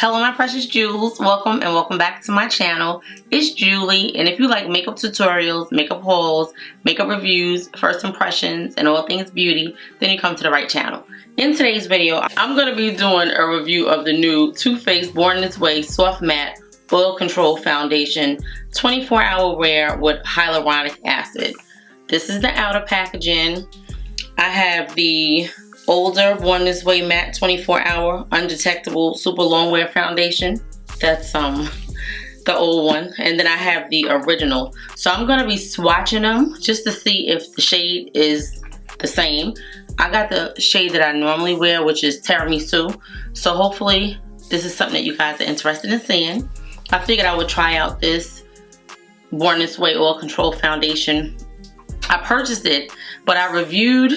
Hello my precious jewels, welcome and welcome back to my channel. It's Julie, and if you like makeup tutorials, makeup hauls, makeup reviews, first impressions, and all things beauty, then you come to the right channel. In today's video, I'm going to be doing a review of the new Too Faced Born This Way Soft Matte Oil Control Foundation 24-hour wear with hyaluronic acid. This is the outer packaging. I have the older Born This Way Matte 24-hour Undetectable Super Long Wear Foundation. That's the old one. And then I have the original. So I'm going to be swatching them just to see if the shade is the same. I got the shade that I normally wear, which is Tiramisu. So hopefully this is something that you guys are interested in seeing. I figured I would try out this Born This Way Oil Control Foundation. I purchased it, but I reviewed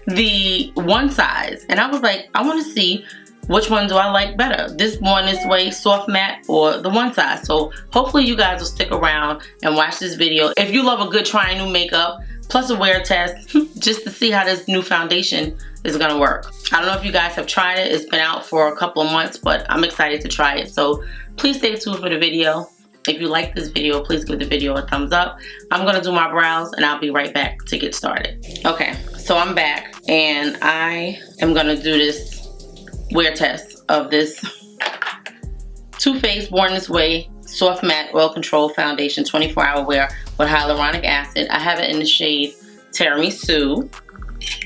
the one size, and I was like, I want to see which one do I like better, this Born This Way Soft Matte or the one size. So hopefully you guys will stick around and watch this video. If you love a good trying new makeup, plus a wear test, just to see how this new foundation is gonna work. I don't know if you guys have tried it. It's been out for a couple of months, but I'm excited to try it. So please stay tuned for the video. If you like this video, please give the video a thumbs up. I'm gonna do my brows and I'll be right back to get started. Okay, so I'm back and I am gonna do this wear test of this Too Faced Born This Way Soft Matte Oil Control Foundation 24-hour wear with hyaluronic acid. I have it in the shade Tiramisu,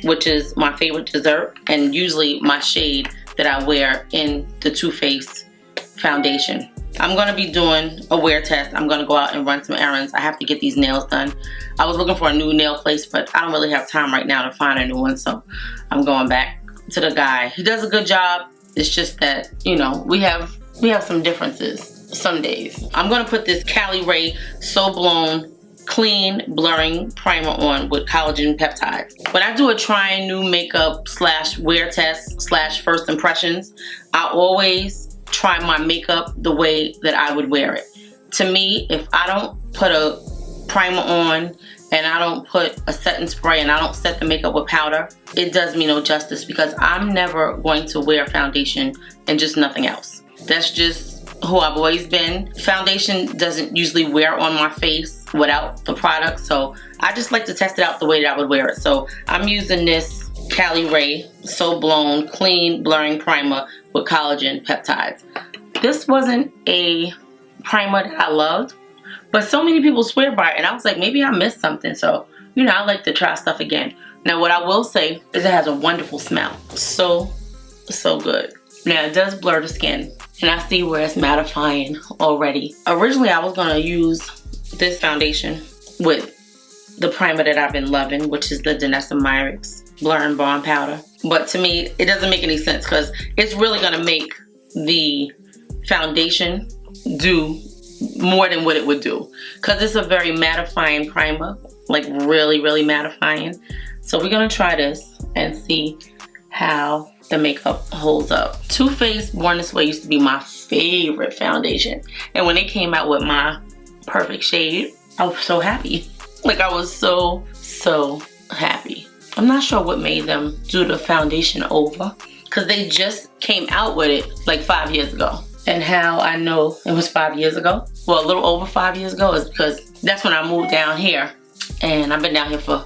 which is my favorite dessert and usually my shade that I wear in the Too Faced foundation. I'm going to be doing a wear test. I'm going to go out and run some errands. I have to get these nails done. I was looking for a new nail place, but I don't really have time right now to find a new one, so I'm going back to the guy. He does a good job. It's just that, you know, we have some differences some days. I'm going to put this Cali Ray So Blown Clean Blurring Primer on with collagen peptides. When I do a trying new makeup slash wear test slash first impressions, I always try my makeup the way that I would wear it. To me, if I don't put a primer on and I don't put a setting spray and I don't set the makeup with powder, it does me no justice because I'm never going to wear foundation and just nothing else. That's just who I've always been. Foundation doesn't usually wear on my face without the product, so I just like to test it out the way that I would wear it. So I'm using this Cali Ray So Blown Clean Blurring Primer with collagen peptides. This wasn't a primer that I loved, but so many people swear by it, and I was like, maybe I missed something. So, you know, I like to try stuff again. Now, what I will say is it has a wonderful smell. So good. Now, it does blur the skin, and I see where it's mattifying already. Originally, I was gonna use this foundation with the primer that I've been loving, which is the Danessa Myricks Blur and Bond Powder. But to me, it doesn't make any sense because it's really gonna make the foundation do more than what it would do. Because it's a very mattifying primer, like really, really mattifying. So we're gonna try this and see how the makeup holds up. Too Faced Born This Way used to be my favorite foundation. And when they came out with my perfect shade, I was so happy. Like I was so happy. I'm not sure what made them do the foundation over because they just came out with it like 5 years ago. And how I know it was 5 years ago, well, a little over 5 years ago, is because that's when I moved down here and I've been down here for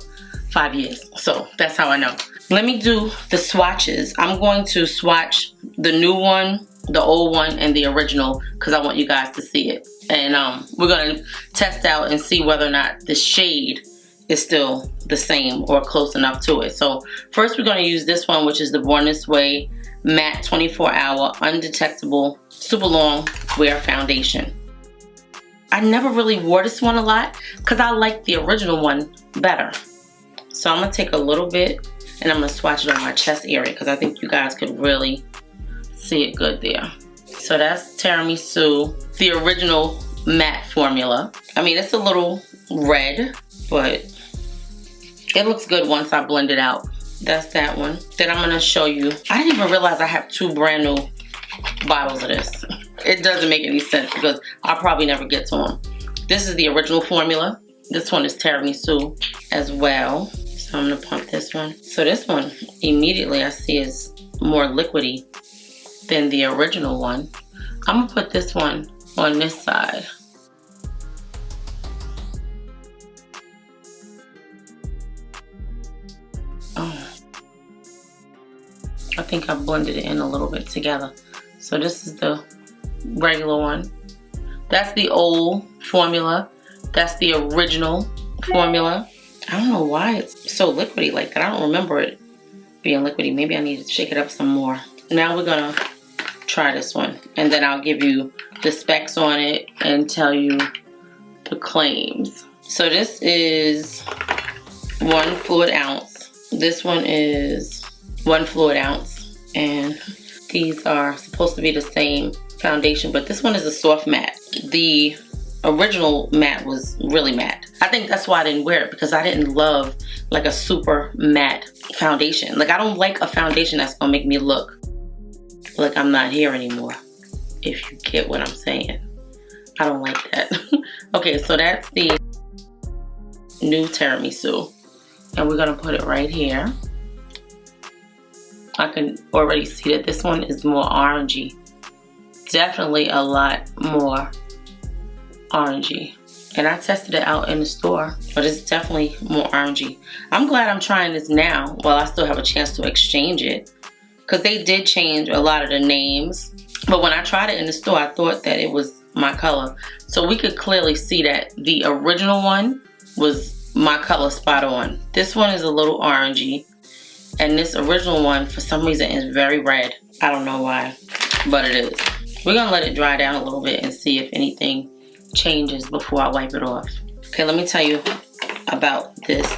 5 years. So that's how I know. Let me do the swatches. I'm going to swatch the new one, the old one, and the original because I want you guys to see it. And we're going to test out and see whether or not the shade is still the same or close enough to it. So first we're going to use this one, which is the Born This Way Matte 24-hour Undetectable Super Long Wear Foundation. I never really wore this one a lot because I like the original one better. So I'm going to take a little bit and I'm going to swatch it on my chest area because I think you guys could really see it good there. So that's Tiramisu, the original matte formula. I mean, it's a little red, but it looks good once I blend it out. That's that one. Then I'm gonna show you. I didn't even realize I have two brand new bottles of this. It doesn't make any sense because I'll probably never get to them. This is the original formula. This one is Tiramisu as well. So I'm gonna pump this one. So this one, immediately I see is more liquidy than the original one. I'm gonna put this one on this side. Oh, I think I blended it in a little bit together. So this is the regular one. That's the old formula. That's the original formula. I don't know why it's so liquidy like that. I don't remember it being liquidy. Maybe I need to shake it up some more. Now we're gonna try this one, and then I'll give you the specs on it and tell you the claims. So this is 1 fluid ounce. This one is 1 fluid ounce, and these are supposed to be the same foundation, but this one is a soft matte. The original matte was really matte. I think that's why I didn't wear it, because I didn't love like a super matte foundation. Like, I don't like a foundation that's gonna make me look like I'm not here anymore, if you get what I'm saying. I don't like that. Okay, so that's the new tiramisu, and we're gonna put it right here. I can already see that this one is more orangey. Definitely a lot more orangey. And I tested it out in the store, but it's definitely more orangey. I'm glad I'm trying this now while I still have a chance to exchange it, because they did change a lot of the names. But when I tried it in the store, I thought that it was my color. So we could clearly see that the original one was my color spot on. This one is a little orangey, and this original one for some reason is very red. I don't know why, but it is. We're gonna let it dry down a little bit and see if anything changes before I wipe it off. Okay, let me tell you about this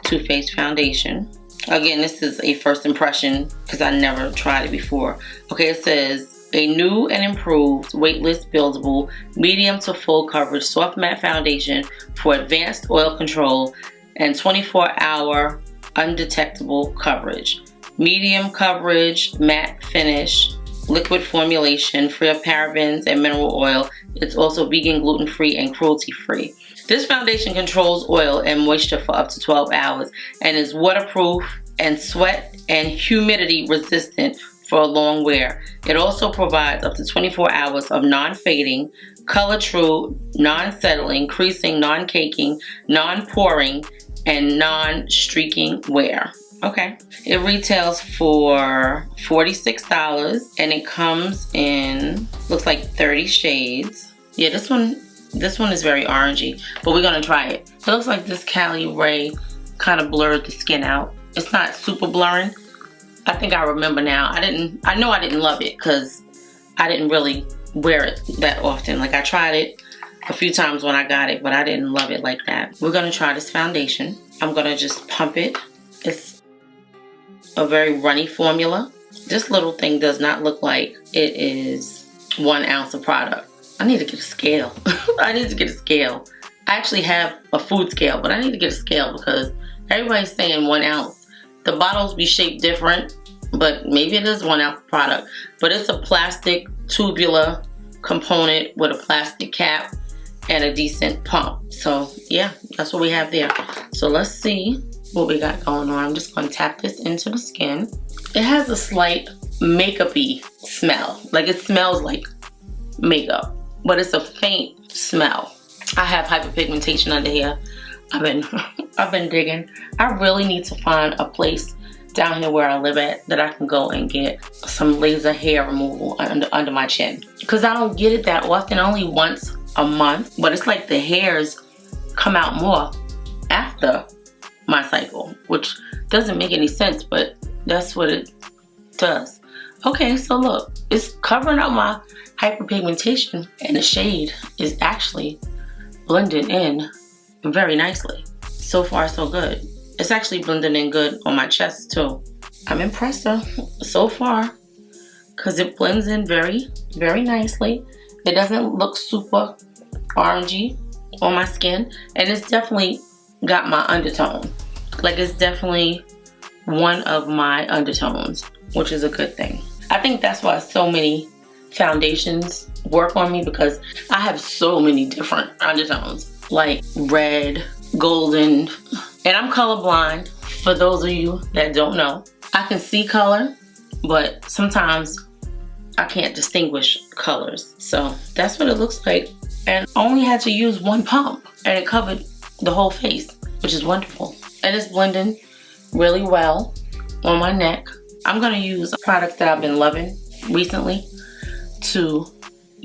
Too Faced foundation. Again, this is a first impression because I never tried it before. Okay, it says a new and improved weightless buildable medium to full coverage soft matte foundation for advanced oil control and 24-hour undetectable coverage. Medium coverage, matte finish, liquid formulation, free of parabens and mineral oil. It's also vegan, gluten-free, and cruelty-free. This foundation controls oil and moisture for up to 12 hours and is waterproof and sweat and humidity resistant for a long wear. It also provides up to 24 hours of non-fading, color-true, non-settling, creasing, non-caking, non-poring, and non-streaking wear. Okay, it retails for $46 and it comes in, looks like 30 shades. Yeah, this one is very orangey, but we're gonna try it. It looks like this Cali Ray kind of blurred the skin out. It's not super blurring. I think I remember now. I know I didn't love it because I didn't really wear it that often. Like, I tried it a few times when I got it, but I didn't love it like that. We're gonna try this foundation. I'm gonna just pump it. It's a very runny formula. This little thing does not look like it is 1 ounce of product. I need to get a scale. I need to get a scale. I actually have a food scale, but I need to get a scale because everybody's saying 1 ounce. The bottles be shaped different, but maybe it is 1 ounce product. But it's a plastic tubular component with a plastic cap and a decent pump. So yeah, that's what we have there. So let's see what we got going on. I'm just going to tap this into the skin. It has a slight makeup-y smell. Like, it smells like makeup, but it's a faint smell. I have hyperpigmentation under here. I've been digging. I really need to find a place down here where I live at that I can go and get some laser hair removal under my chin, because I don't get it that often, only once a month. But it's like the hairs come out more after my cycle, which doesn't make any sense, but that's what it does. Okay, so look, it's covering up my hyperpigmentation, and the shade is actually blending in very nicely. So far, so good. It's actually blending in good on my chest too. I'm impressed so far because it blends in very, very nicely. It doesn't look super orangey on my skin, and it's definitely got my undertone. Like, it's definitely one of my undertones, which is a good thing. I think that's why so many foundations work on me, because I have so many different undertones, like red, golden, and I'm colorblind. For those of you that don't know, I can see color, but sometimes I can't distinguish colors. So that's what it looks like. And I only had to use one pump and it covered the whole face, which is wonderful. And it's blending really well on my neck. I'm gonna use a product that I've been loving recently to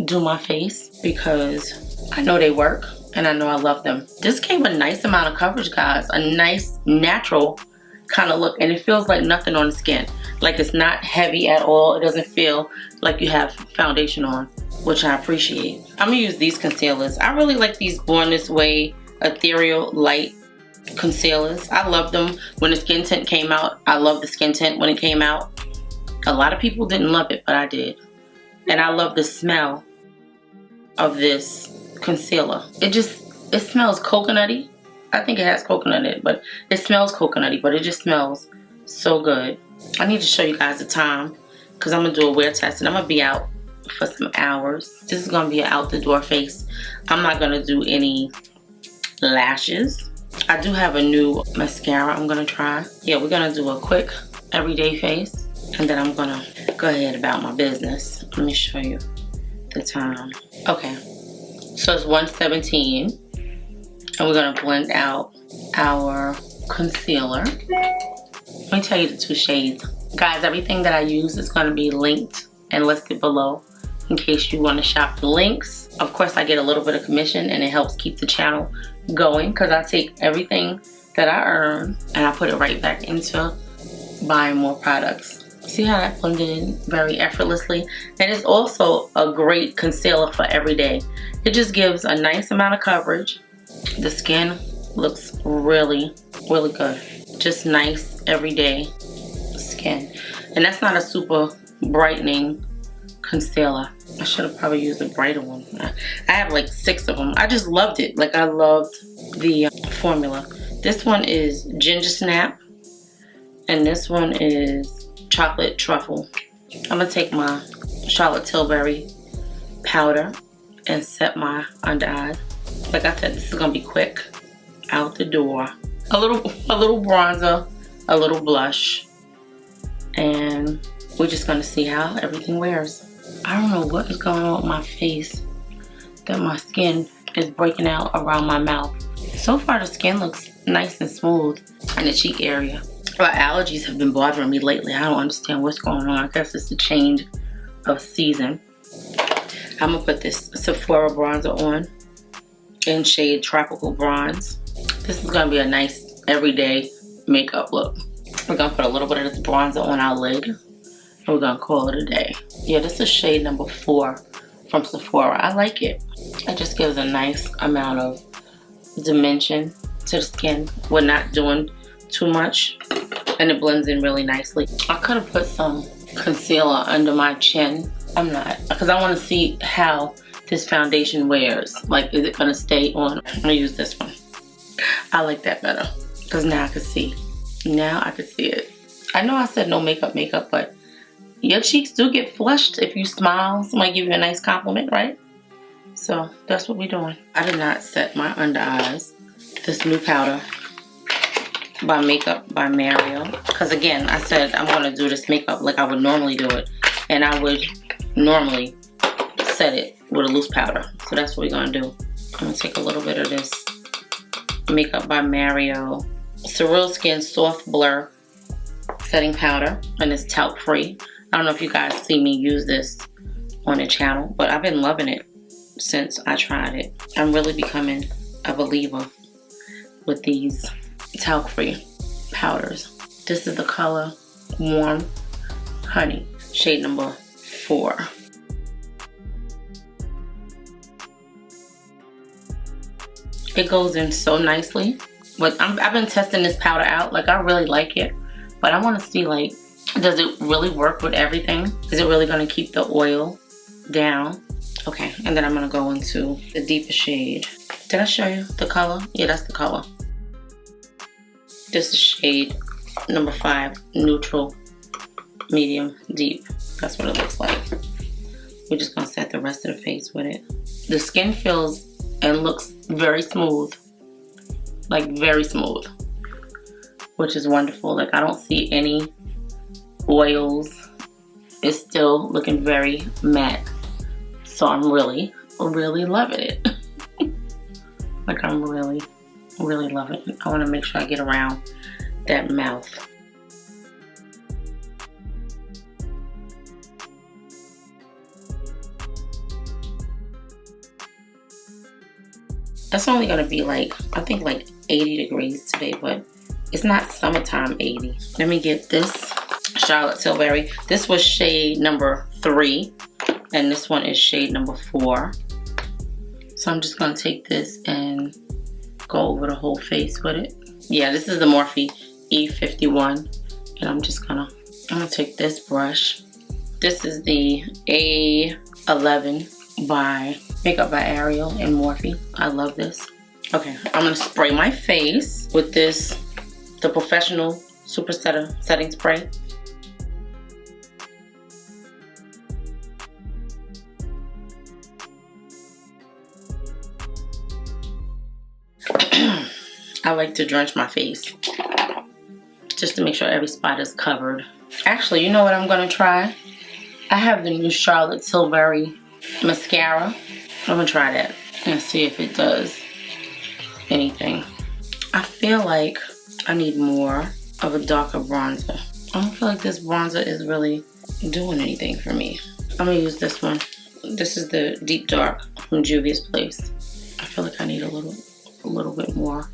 do my face because I know they work and I know I love them. This gave a nice amount of coverage, guys. A nice natural kind of look, and it feels like nothing on the skin. Like it's not heavy at all. It doesn't feel like you have foundation on, which I appreciate. I'm gonna use these concealers. I really like these Born This Way Ethereal Light concealers. I love them when the skin tint came out. I love the skin tint when it came out. A lot of people didn't love it, but I did. And I love the smell of this concealer. It smells coconutty. I think it has coconut in it, but it smells coconutty, but it just smells so good. I need to show you guys the time because I'm gonna do a wear test and I'm gonna be out for some hours. This is gonna be an out the door face. I'm not gonna do any lashes. I do have a new mascara I'm gonna try. Yeah, we're gonna do a quick everyday face and then I'm gonna go ahead about my business. Let me show you the time. Okay, so it's 1:17 and we're gonna blend out our concealer. Let me tell you the two shades. Guys, everything that I use is gonna be linked and listed below in case you wanna shop the links. Of course, I get a little bit of commission and it helps keep the channel going because I take everything that I earn and I put it right back into buying more products. See how that blended in very effortlessly? And it's also a great concealer for every day. It just gives a nice amount of coverage. The skin looks really, really good. Just nice everyday skin. And that's not a super brightening concealer. I should have probably used a brighter one. I have like 6 of them. I just loved it. Like I loved the formula. This one is Ginger Snap. And this one is Chocolate Truffle. I'm gonna take my Charlotte Tilbury powder and set my under eye. Like I said, this is gonna be quick. Out the door. A little bronzer, a little blush. And we're just gonna see how everything wears. I don't know what is going on with my face that my skin is breaking out around my mouth. So far the skin looks nice and smooth in the cheek area. My allergies have been bothering me lately. I don't understand what's going on. I guess it's the change of season. I'm gonna put this Sephora bronzer on in shade Tropical Bronze. This is gonna be a nice everyday makeup look. We're gonna put a little bit of this bronzer on our lid and we're gonna call it a day. Yeah, this is shade number 4 from Sephora. I like it. It just gives a nice amount of dimension to the skin. We're not doing too much and it blends in really nicely. I could have put some concealer under my chin. I'm not, because I want to see how this foundation wears. Like, is it gonna stay on? I'm gonna use this one. I like that better because now I can see. Now I can see it. I know I said no makeup, but your cheeks do get flushed if you smile. Somebody give you a nice compliment, right? So that's what we're doing. I did not set my under eyes. This new powder by Makeup by Mario. Because again, I said I'm going to do this makeup like I would normally do it. And I would normally set it with a loose powder. So that's what we're going to do. I'm going to take a little bit of this Makeup by Mario Surreal Skin Soft Blur setting powder. And it's talc-free. I don't know if you guys see me use this on the channel, but I've been loving it since I tried it. I'm really becoming a believer with these talc-free powders. This is the color Warm Honey, shade number 4. It goes in so nicely. But I've been testing this powder out. Like, I really like it. But I want to see, like, does it really work with everything? Is it really going to keep the oil down? Okay, and then I'm going to go into the deeper shade. Did I show you the color? Yeah, that's the color. This is shade number 5, Neutral Medium Deep. That's what it looks like. We're just going to set the rest of the face with it. The skin feels and looks very smooth. Like, very smooth. Which is wonderful. Like, I don't see any oils it's still looking very matte. So I'm really loving it. Like I'm really loving it. I want to make sure I get around that mouth. It's only gonna be like, I think like 80 degrees today, but it's not summertime 80. Let me get this Charlotte Tilbury. This was shade number 3, and this one is shade number 4. So I'm just gonna take this and go over the whole face with it. Yeah, this is the Morphe E51, and I'm gonna take this brush. This is the A11 by Makeup by Ariel and Morphe. I love this. Okay, I'm gonna spray my face with this, the Professional Super Setting Spray. I like to drench my face just to make sure every spot is covered. Actually, you know what I'm gonna try? I have the new Charlotte Tilbury mascara. I'm gonna try that and see if it does anything. I feel like I need more of a darker bronzer. I don't feel like this bronzer is really doing anything for me. I'm gonna use this one. This is the Deep Dark from Juvia's Place. I feel like I need a little bit more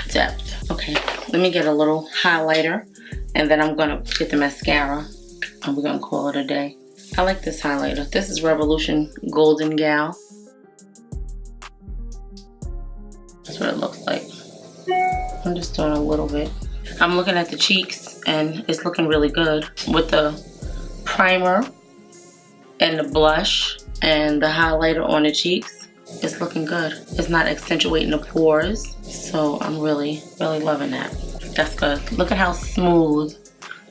depth. Okay, let me get a little highlighter, and then I'm gonna get the mascara, and we're gonna call it a day. I like this highlighter. This is Revolution Golden Gal. That's what it looks like. I'm just doing a little bit. I'm looking at the cheeks, and it's looking really good with the primer and the blush and the highlighter on the cheeks. It's looking good. It's not accentuating the pores, so I'm really loving that. That's good. Look at how smooth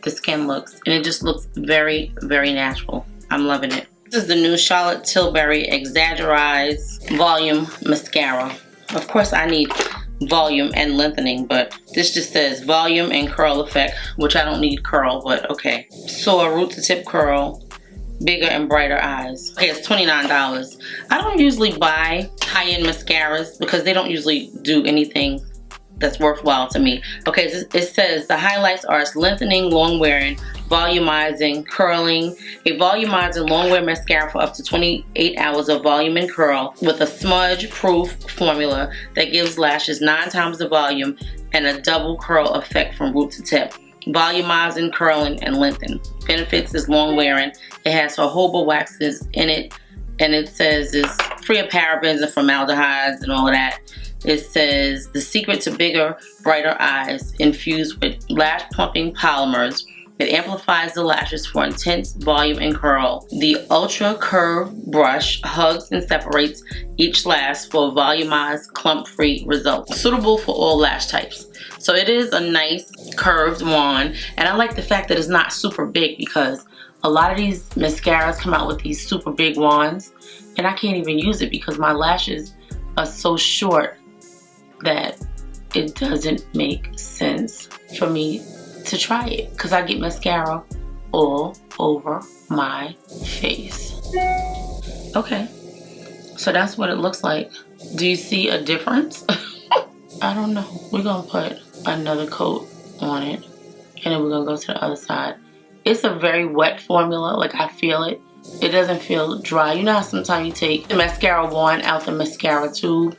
the skin looks, and it just looks very natural. I'm loving it. This is the new Charlotte Tilbury Exaggerize Volume Mascara. Of course I need volume and lengthening, but this just says volume and curl effect, which I don't need curl, but okay. So a root to tip curl, bigger and brighter eyes. Okay, it's $29. I don't usually buy high-end mascaras because they don't usually do anything that's worthwhile to me. Okay, it says the highlights are lengthening, long wearing, volumizing, curling. A volumizing long wear mascara for up to 28 hours of volume and curl with a smudge proof formula that gives lashes 9 times the volume and a double curl effect from root to tip. Volumizing, curling, and lengthen. Benefits is long wearing. It has jojoba waxes in it, and it says it's free of parabens and formaldehydes and all of that. It says the secret to bigger, brighter eyes infused with lash plumping polymers. It amplifies the lashes for intense volume and curl. The ultra curve brush hugs and separates each lash for a volumized, clump-free result. Suitable for all lash types. So it is a nice curved wand, and I like the fact that it's not super big because a lot of these mascaras come out with these super big wands, and I can't even use it because my lashes are so short that it doesn't make sense for me to try it because I get mascara all over my face. Okay, so that's what it looks like. Do you see a difference? I don't know. We're gonna put another coat on it, and then we're gonna go to the other side. It's a very wet formula, like I feel it. It doesn't feel dry. You know how sometimes you take the mascara wand out the mascara tube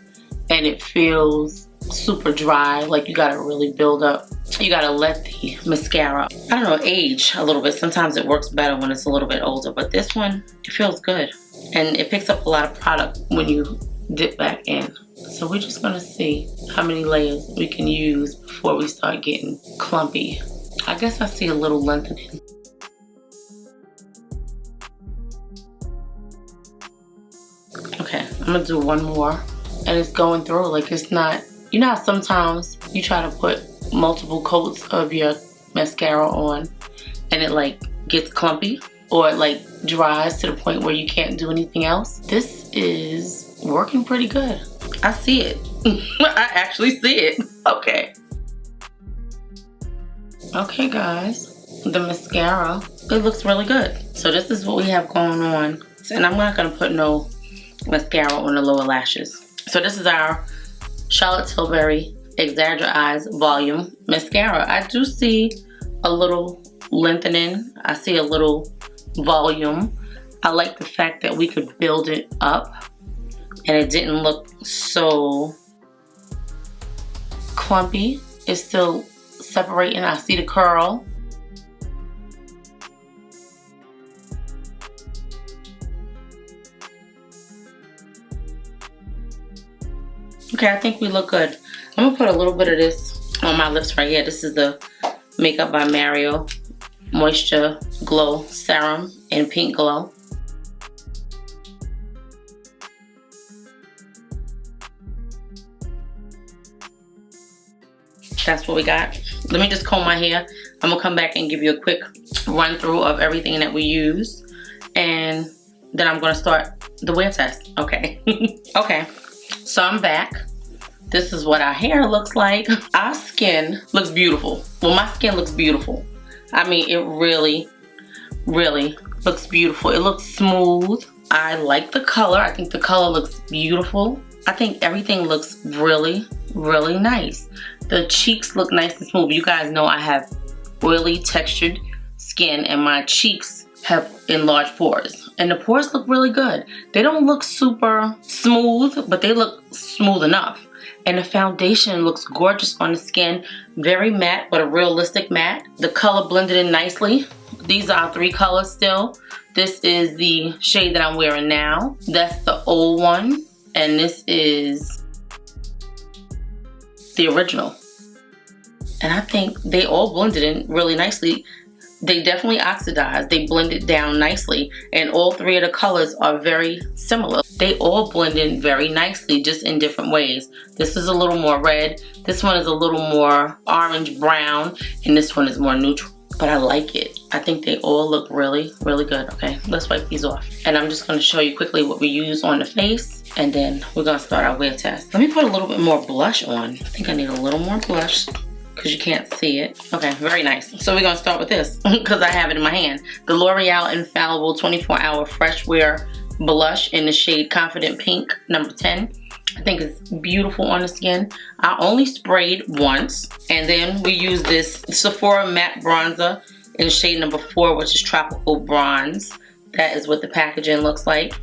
and it feels super dry, like you gotta really build up. You gotta let the mascara, I don't know, age a little bit. Sometimes it works better when it's a little bit older, but this one, it feels good. And it picks up a lot of product when you dip back in. So we're just gonna see how many layers we can use before we start getting clumpy. I guess I see a little lengthening. Okay, I'm gonna do one more. And it's going through, like it's not, you know how sometimes you try to put multiple coats of your mascara on and it like gets clumpy or it like dries to the point where you can't do anything else? This is working pretty good. I see it. I actually see it. Okay. Okay guys, the mascara it looks really good. So this is what we have going on. And I'm not gonna put no mascara on the lower lashes. So this is our Charlotte Tilbury Exaggerate Eyes Volume Mascara. I do see a little lengthening. I see a little volume. I like the fact that we could build it up and it didn't look so clumpy. It's still separating. I see the curl. Okay, I think we look good. I'm gonna put a little bit of this on my lips right here. This is the Makeup by Mario Moisture Glow Serum in Pink Glow. That's what we got. Let me just comb my hair. I'm gonna come back and give you a quick run through of everything that we use, and then I'm gonna start the wear test. Okay. Okay, so I'm back. This is what our hair looks like. Our skin looks beautiful. Well, my skin looks beautiful. I mean, it really, really looks beautiful. It looks smooth. I like the color. I think the color looks beautiful. I think everything looks really, really nice. The cheeks look nice and smooth. You guys know I have oily textured skin and my cheeks have enlarged pores. And the pores look really good. They don't look super smooth, but they look smooth enough. And the foundation looks gorgeous on the skin. Very matte, but a realistic matte. The color blended in nicely. These are 3 colors still. This is the shade that I'm wearing now. That's the old one. And this is the original. And I think they all blended in really nicely. They definitely oxidized. They blended down nicely. And all 3 of the colors are very similar. They all blend in very nicely, just in different ways. This is a little more red. This one is a little more orange brown. And this one is more neutral. But I like it. I think they all look really, really good. Okay, let's wipe these off. And I'm just gonna show you quickly what we use on the face. And then we're gonna start our wear test. Let me put a little bit more blush on. I think I need a little more blush, because you can't see it. Okay, very nice. So we're gonna start with this, because I have it in my hand. The L'Oreal Infallible 24-Hour Fresh Wear Blush in the shade Confident Pink, number 10. I think it's beautiful on the skin. I only sprayed once. And then we use this Sephora Matte Bronzer in shade number 4, which is Tropical Bronze. That is what the packaging looks like.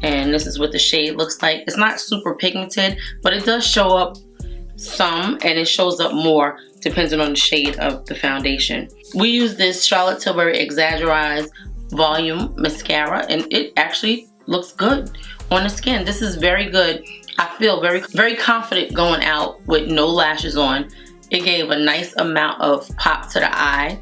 And this is what the shade looks like. It's not super pigmented, but it does show up some, and it shows up more depending on the shade of the foundation. We use this Charlotte Tilbury Exaggerate Eyes Volume Mascara, and it actually looks good on the skin. This is very good. I feel very, very confident going out with no lashes on. It gave a nice amount of pop to the eye.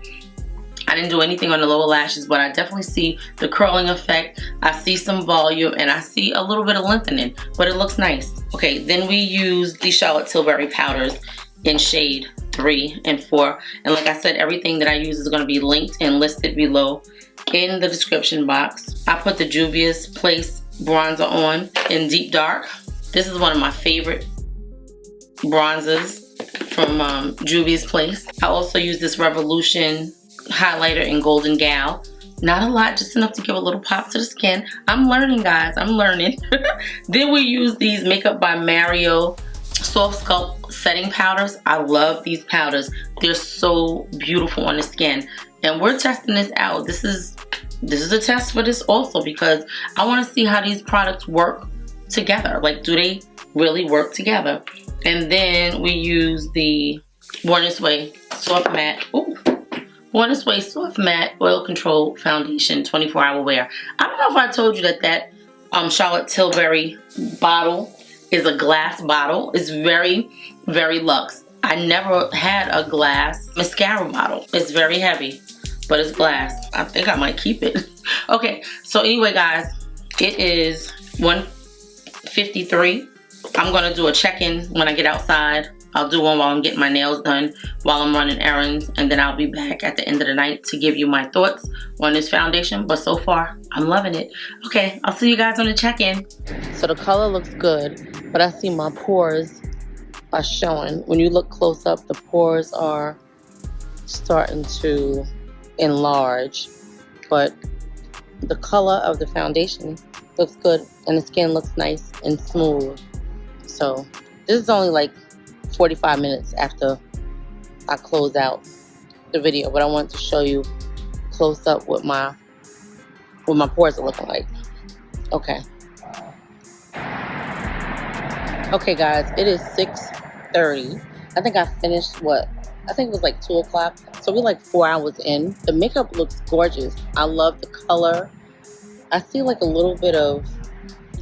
I didn't do anything on the lower lashes, but I definitely see the curling effect. I see some volume, and I see a little bit of lengthening, but it looks nice. Okay, then we use the Charlotte Tilbury powders in shade 3 and 4. And like I said, everything that I use is going to be linked and listed below in the description box. I put the Juvia's Place bronzer on in Deep Dark. This is one of my favorite bronzers from Juvia's Place. I also use this Revolution highlighter in Golden Gal. Not a lot, just enough to give a little pop to the skin. I'm learning, guys. I'm learning. Then we use these Makeup by Mario Soft Sculpt Setting Powders. I love these powders. They're so beautiful on the skin. And we're testing this out. This is a test for this also, because I want to see how these products work together. Like, do they really work together? And then we use the Born This Way Soft Matte. Ooh. Born This Way Soft Matte Oil Control Foundation 24-Hour Wear. I don't know if I told you that Charlotte Tilbury bottle is a glass bottle. It's very, very luxe. I never had a glass mascara bottle. It's very heavy, but it's glass. I think I might keep it. Okay, so anyway, guys, it is 1:53. I'm gonna do a check-in when I get outside. I'll do one while I'm getting my nails done, while I'm running errands, and then I'll be back at the end of the night to give you my thoughts on this foundation. But so far, I'm loving it. Okay, I'll see you guys on the check-in. So the color looks good, but I see my pores are showing. When you look close up, the pores are starting to enlarge. but the color of the foundation looks good and the skin looks nice and smooth. So this is only like 45 minutes after I close out the video, but I wanted to show you close up what my pores are looking like. Okay. Okay guys, it is 6:30. I think I finished I think it was like 2 o'clock. So we're like 4 hours in. The makeup looks gorgeous. I love the color. I see like a little bit of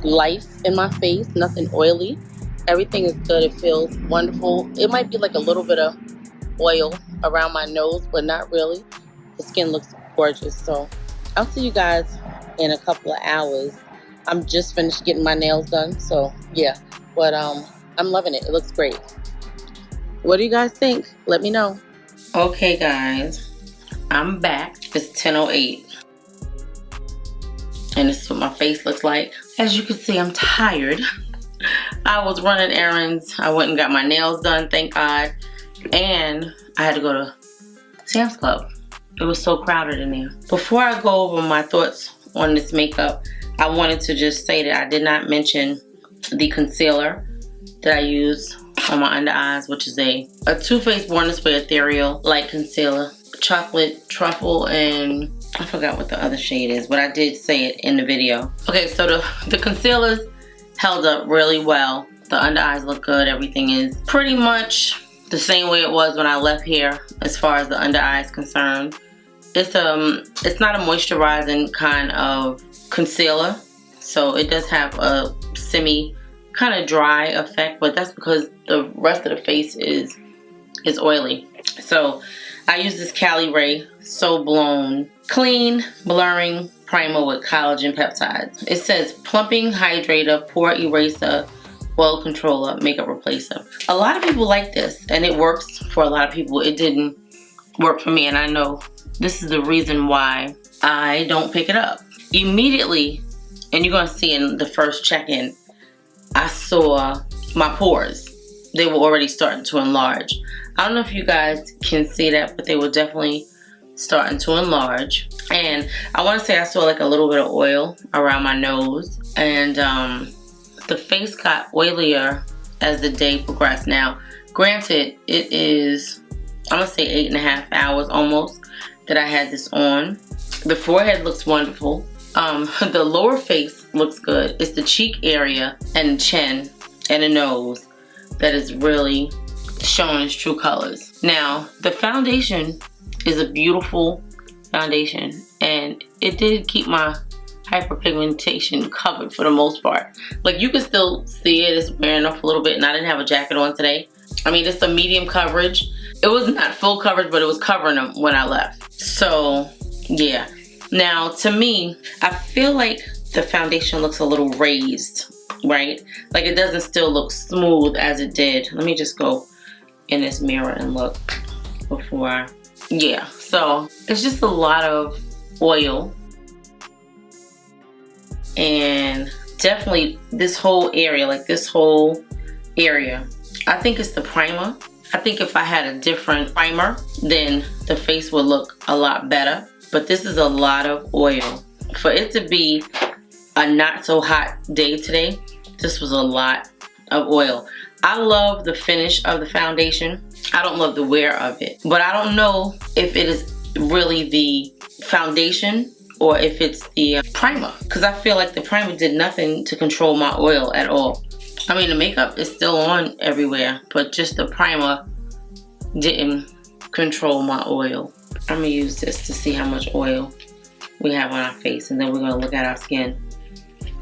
life in my face, nothing oily. Everything is good. It feels wonderful. It might be like a little bit of oil around my nose, but not really. The skin looks gorgeous. So I'll see you guys in a couple of hours. I'm just finished getting my nails done. So yeah, but I'm loving it. It looks great. What do you guys think? Let me know. Okay guys, I'm back. It's 10:08. And this is what my face looks like. As you can see, I'm tired. I was running errands. I went and got my nails done, thank God. And I had to go to Sam's Club. It was so crowded in there. Before I go over my thoughts on this makeup, I wanted to just say that I did not mention the concealer that I use on my under eyes, which is a Too Faced Born This Way Ethereal Light Concealer. Chocolate Truffle, and I forgot what the other shade is, but I did say it in the video. Okay, so the concealers held up really well. The under eyes look good. Everything is pretty much the same way it was when I left here as far as the under eye is concerned. It's not a moisturizing kind of concealer, so it does have a semi kind of dry effect, but that's because the rest of the face is oily. So I use this Cali Ray So Blown Clean Blurring Primer with Collagen Peptides. It says Plumping Hydrator, Pore Eraser, Oil Controller, Makeup Replacer. A lot of people like this, and it works for a lot of people. It didn't work for me, and I know this is the reason why I don't pick it up. Immediately, and you're going to see in the first check-in, I saw my pores. They were already starting to enlarge. I don't know if you guys can see that, but they were definitely starting to enlarge. And I want to say I saw like a little bit of oil around my nose. And the face got oilier as the day progressed. Now, granted, it is, I'm going to say 8.5 hours almost that I had this on. The forehead looks wonderful. The lower face looks good. It's the cheek area and the chin and the nose that is really showing its true colors. Now, the foundation is a beautiful foundation, and it did keep my hyperpigmentation covered for the most part. Like, you can still see it. It's wearing off a little bit, and I didn't have a jacket on today. I mean, it's a medium coverage. It was not full coverage, but it was covering them when I left. So, yeah. Now, to me, I feel like the foundation looks a little raised, right? Like, it doesn't still look smooth as it did. Let me just go in this mirror and look before. Yeah, so it's just a lot of oil. And definitely this whole area, like this whole area, I think it's the primer. I think if I had a different primer, then the face would look a lot better. But this is a lot of oil. For it to be a not so hot day today, this was a lot of oil. I love the finish of the foundation. I don't love the wear of it. But I don't know if it is really the foundation or if it's the primer. Because I feel like the primer did nothing to control my oil at all. I mean, the makeup is still on everywhere, but just the primer didn't control my oil. I'm gonna use this to see how much oil we have on our face, and then we're gonna look at our skin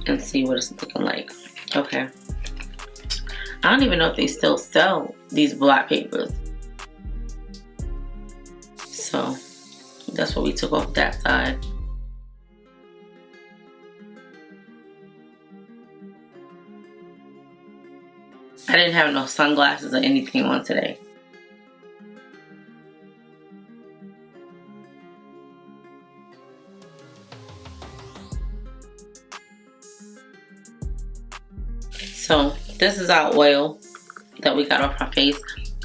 and see what it's looking like. Okay. I don't even know if they still sell these blot papers. So that's what we took off that side. I didn't have no sunglasses or anything on today. So this is our oil that we got off our face.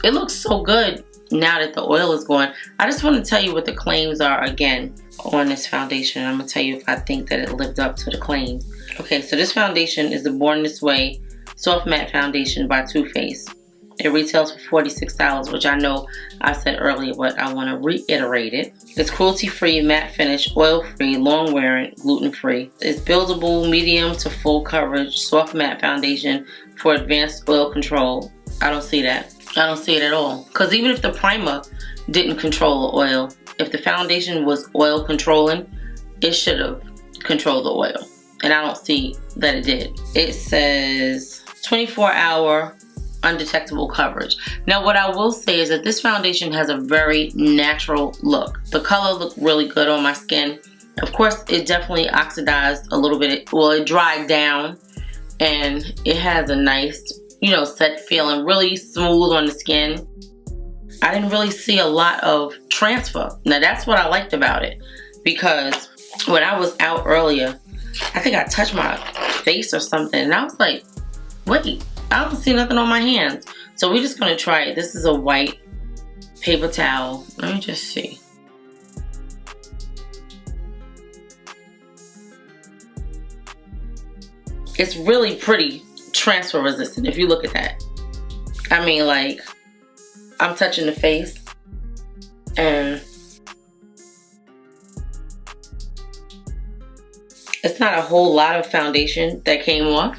It looks so good now that the oil is gone. I just want to tell you what the claims are again. on this foundation. I'm gonna tell you if I think that it lived up to the claims. Okay, so this foundation is the Born This Way Soft Matte Foundation by Too Faced. It retails for $46, which I know I said earlier, but I want to reiterate it. It's cruelty-free, matte finish, oil-free, long-wearing, gluten-free. It's buildable, medium to full coverage, soft matte foundation for advanced oil control. I don't see that. I don't see it at all. Because even if the primer didn't control the oil, if the foundation was oil controlling, it should have controlled the oil. And I don't see that it did. It says 24-hour undetectable coverage. Now what I will say is that this foundation has a very natural look. The color looked really good on my skin. Of course, it definitely oxidized a little bit. Well, it dried down and it has a nice, you know, set feeling, really smooth on the skin. I didn't really see a lot of transfer. Now that's what I liked about it, because when I was out earlier, I think I touched my face or something and I was like, wait, I don't see nothing on my hands. So we're just gonna try it. This is a white paper towel. Let me just see. It's really pretty transfer resistant if you look at that. I mean, like, I'm touching the face and it's not a whole lot of foundation that came off,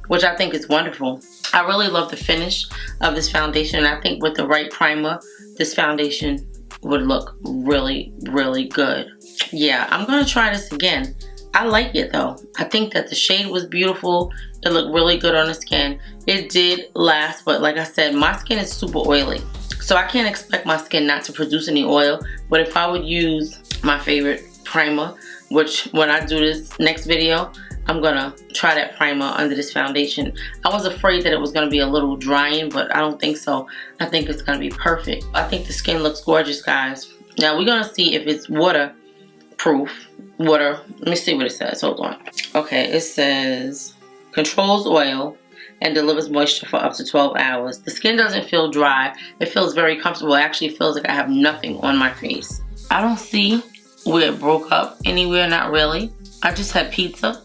which I think is wonderful. I really love the finish of this foundation. I think with the right primer, this foundation would look really, really good. Yeah, I'm gonna try this again. I like it though. I think that the shade was beautiful. It looked really good on the skin. It did last, but like I said, my skin is super oily. So I can't expect my skin not to produce any oil. But if I would use my favorite primer, which when I do this next video, I'm gonna try that primer under this foundation. I was afraid that it was gonna be a little drying, but I don't think so. I think it's gonna be perfect. I think the skin looks gorgeous, guys. Now we're gonna see if it's waterproof. Let me see what it says, hold on. Okay, it says, controls oil and delivers moisture for up to 12 hours. The skin doesn't feel dry. It feels very comfortable. It actually feels like I have nothing on my face. I don't see where it broke up anywhere, not really. I just had pizza.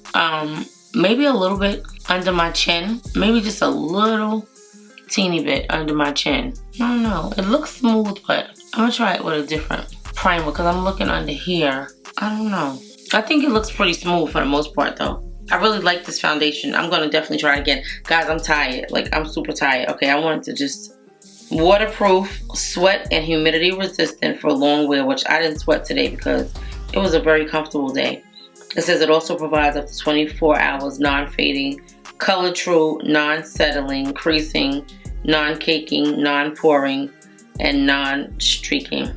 Maybe a little bit under my chin. Maybe just a little teeny bit under my chin. I don't know. It looks smooth, but I'm gonna try it with a different primer because I'm looking under here. I don't know. I think it looks pretty smooth for the most part though. I really like this foundation. I'm gonna definitely try it again. Guys, I'm tired. Like, I'm super tired. Okay, I wanted to just waterproof, sweat and humidity resistant for long wear, which I didn't sweat today because it was a very comfortable day. It says it also provides up to 24 hours non-fading, color true, non-settling, creasing, non-caking, non-poring, and non-streaking.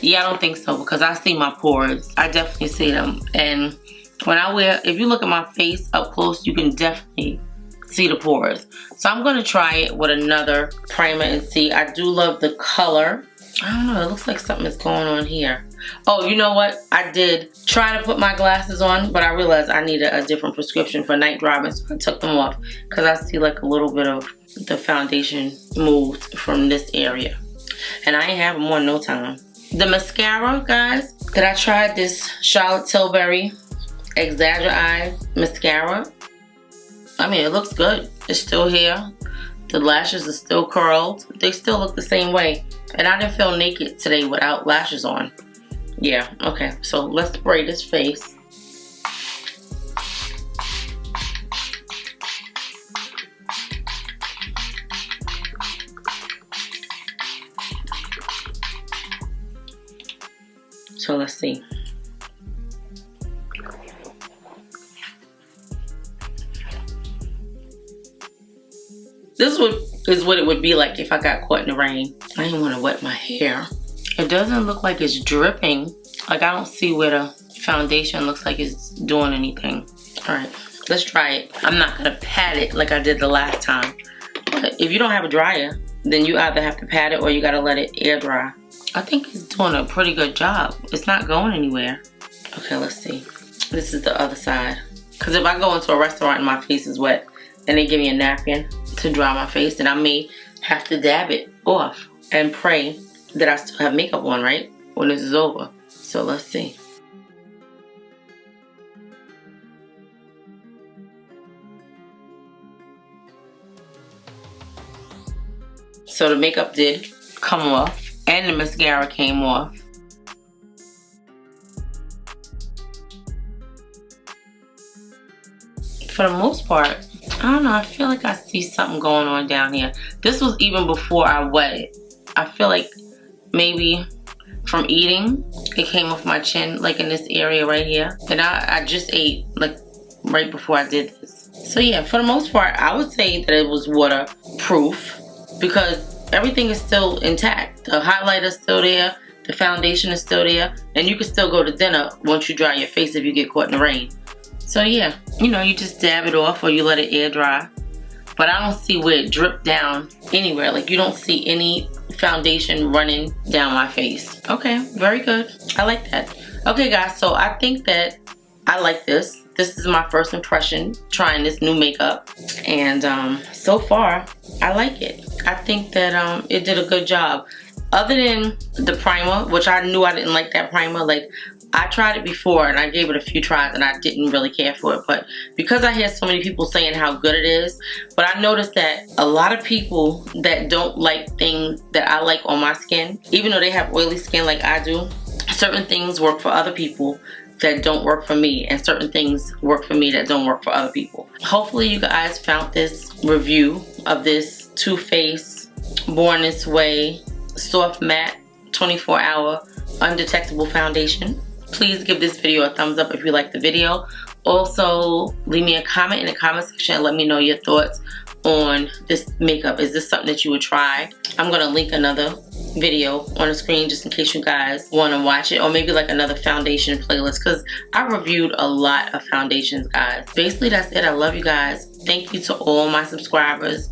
Yeah, I don't think so because I see my pores. I definitely see them. And when I wear, if you look at my face up close, you can definitely see the pores. So I'm going to try it with another primer and see. I do love the color. I don't know, it looks like something is going on here. Oh, you know what? I did try to put my glasses on, but I realized I needed a different prescription for night driving, so I took them off because I see like a little bit of the foundation moved from this area. And I ain't have them on no time. The mascara, guys, that I tried, this Charlotte Tilbury Exagger Eyes mascara. I mean, it looks good. It's still here. The lashes are still curled. They still look the same way. And I didn't feel naked today without lashes on. Yeah, okay. So let's spray this face. So let's see. This is what it would be like if I got caught in the rain. I didn't want to wet my hair. It doesn't look like it's dripping. Like, I don't see where the foundation looks like it's doing anything. All right, let's try it. I'm not gonna pat it like I did the last time. But if you don't have a dryer, then you either have to pat it or you gotta let it air dry. I think it's doing a pretty good job. It's not going anywhere. Okay, let's see. This is the other side. Because if I go into a restaurant and my face is wet and they give me a napkin to dry my face, then I may have to dab it off and pray that I still have makeup on, right? When this is over. So let's see. So the makeup did come off and the mascara came off. For the most part, I don't know, I feel like I see something going on down here. This was even before I wet it. I feel like maybe from eating, it came off my chin, like in this area right here. And I just ate like right before I did this. So yeah, for the most part, I would say that it was waterproof because everything is still intact. The highlighter's still there, the foundation is still there, and you can still go to dinner once you dry your face if you get caught in the rain. So yeah, you know, you just dab it off or you let it air dry. But I don't see where it dripped down anywhere. Like you don't see any foundation running down my face. Okay, very good. I like that. Okay guys, so I think that I like this. This is my first impression trying this new makeup. And so far, I like it. I think that it did a good job. Other than the primer, which I knew I didn't like that primer. Like, I tried it before and I gave it a few tries and I didn't really care for it. But because I hear so many people saying how good it is, but I noticed that a lot of people that don't like things that I like on my skin, even though they have oily skin like I do, certain things work for other people that don't work for me, and certain things work for me that don't work for other people. Hopefully you guys found this review of this Too Faced Born This Way Soft Matte 24-Hour Undetectable Foundation. Please give this video a thumbs up if you like the video. Also, leave me a comment in the comment section and let me know your thoughts on this makeup. Is this something that you would try? I'm gonna link another video on the screen just in case you guys want to watch it, or maybe like another foundation playlist, because I reviewed a lot of foundations, guys. Basically, that's it. I love you guys. Thank you to all my subscribers,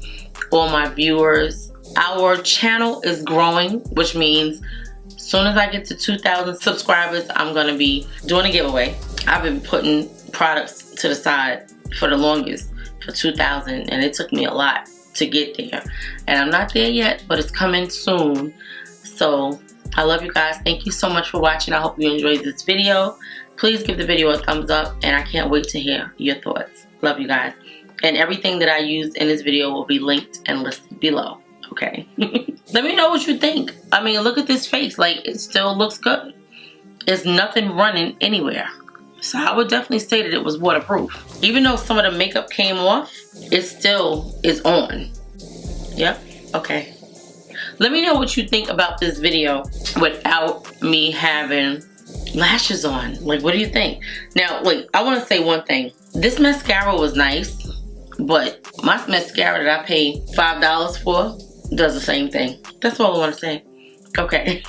all my viewers. Our channel is growing, which means as soon as I get to 2,000 subscribers, I'm gonna be doing a giveaway. I've been putting products to the side for the longest, for 2,000, and it took me a lot to get there. And I'm not there yet, but it's coming soon. So I love you guys. Thank you so much for watching. I hope you enjoyed this video. Please give the video a thumbs up, and I can't wait to hear your thoughts. Love you guys. And everything that I used in this video will be linked and listed below. Okay. Let me know what you think. I mean, look at this face. Like, it still looks good. There's nothing running anywhere. So I would definitely say that it was waterproof. Even though some of the makeup came off, it still is on. Yep. Okay. Let me know what you think about this video without me having lashes on. Like, what do you think? Now, wait, I want to say one thing. This mascara was nice, but my mascara that I paid $5 for does the same thing. That's all I want to say. Okay.